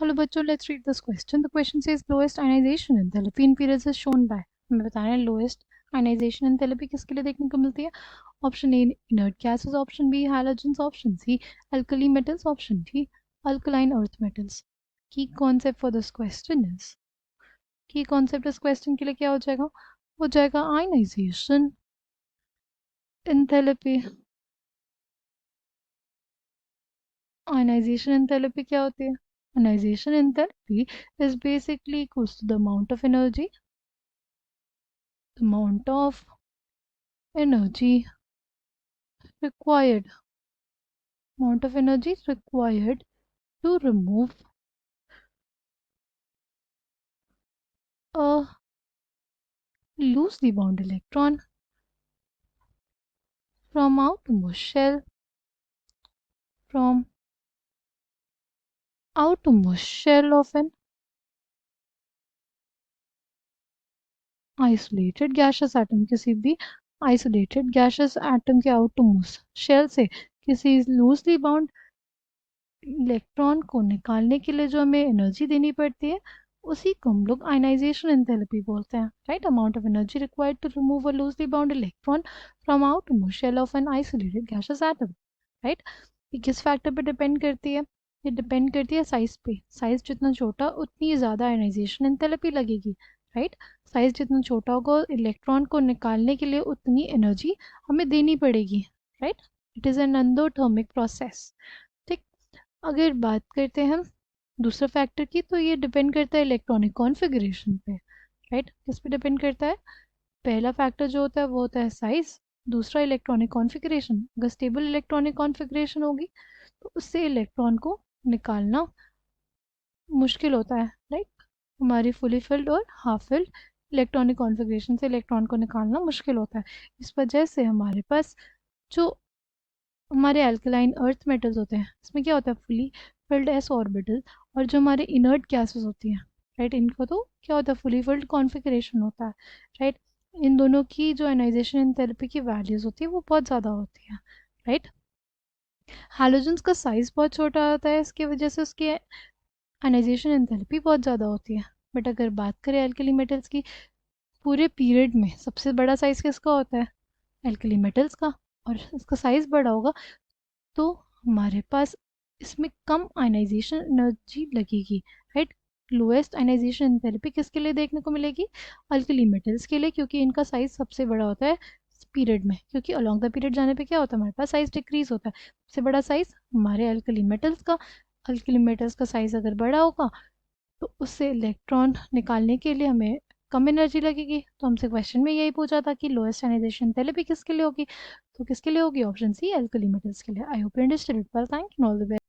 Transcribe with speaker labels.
Speaker 1: Hello बच्चों, let's read this question. The question says lowest ionization enthalpy in periods is shown by. हमें बताना है lowest ionization enthalpy किसके लिए देखने को मिलती है. Option A inert gases, option B halogens, option C alkali metals, option D alkaline earth metals. Key concept for this question is, key concept इस question के लिए क्या हो जाएगा? हो जाएगा ionization enthalpy. Ionization enthalpy क्या होती है? Ionization enthalpy is basically equals to the amount of energy required to remove a loosely bound electron from outermost shell of an isolated gaseous atom. किसी भी isolated gaseous atom के outermost shell से किसी loosely bound electron को निकालने के लिए जो हमें एनर्जी देनी पड़ती है उसी को हम लोग आयनाइजेशन एंथैल्पी बोलते हैं. Right, amount of energy required to remove a loosely bound electron from outermost shell of an isolated gaseous atom. Right, ये किस फैक्टर पे डिपेंड करती है? ये डिपेंड करती है साइज पे. साइज जितना छोटा उतनी ज़्यादा आयनाइजेशन एंथैल्पी लगेगी. राइट, साइज जितना छोटा होगा इलेक्ट्रॉन को निकालने के लिए उतनी एनर्जी हमें देनी पड़ेगी. Right, it is an endothermic process. अगर बात करते हैं हम दूसरा फैक्टर की, तो ये डिपेंड करता है इलेक्ट्रॉनिक कॉन्फ़िगरेशन पे. राइट, किस पे डिपेंड करता है? पहला फैक्टर जो होता है वो होता है साइज, दूसरा इलेक्ट्रॉनिक कॉन्फ़िगरेशन. अगर स्टेबल इलेक्ट्रॉनिक कॉन्फ़िगरेशन होगी तो उससे इलेक्ट्रॉन को निकालना मुश्किल होता है. राइट, हमारी फुली फिल्ड और हाफ फिल्ड इलेक्ट्रॉनिक कॉन्फ़िगरेशन से इलेक्ट्रॉन को निकालना मुश्किल होता है. इस वजह से हमारे पास जो हमारे अल्कलाइन अर्थ मेटल्स होते हैं इसमें क्या होता है? Fully filled S orbital. और जो हमारे इनर्ट गैसेस होती हैं, राइट, इनको तो क्या होता है? फुली फिल्ड कॉन्फ़िगरेशन होता है. राइट, इन दोनों की जो आयनाइजेशन एंथैल्पी की वैल्यूज़ होती है वो बहुत ज़्यादा होती है. राइट, हैलोजेंस का साइज़ बहुत छोटा होता है, इसकी वजह से उसकी आयनाइजेशन एंथैल्पी बहुत ज़्यादा होती है. बट अगर बात करें अल्कली मेटल्स की, पूरे पीरियड में सबसे बड़ा साइज़ किसका होता है? अल्कली मेटल्स का. और इसका साइज़ बड़ा होगा तो हमारे पास इसमें कम आयनाइजेशन एनर्जी लगेगी. राइट, लोएस्ट आयनाइजेशन एंथैल्पी किसके लिए देखने को मिलेगी? अल्कली मेटल्स के लिए, क्योंकि इनका साइज सबसे बड़ा होता है पीरियड में. क्योंकि अलोंग द पीरियड जाने पे क्या होता है? हमारे पास साइज डिक्रीज होता है. सबसे बड़ा साइज हमारे अल्कली मेटल्स का. अल्कली मेटल्स का साइज अगर बड़ा होगा तो उससे इलेक्ट्रॉन निकालने के लिए हमें कम एनर्जी लगेगी. तो हमसे क्वेश्चन में यही पूछा था कि लोएस्ट आयनाइजेशन एंथैल्पी किसके लिए होगी, तो किसके लिए होगी? ऑप्शन सी, अल्कली मेटल्स के लिए. I hope you understood it well. Thank you, all the best.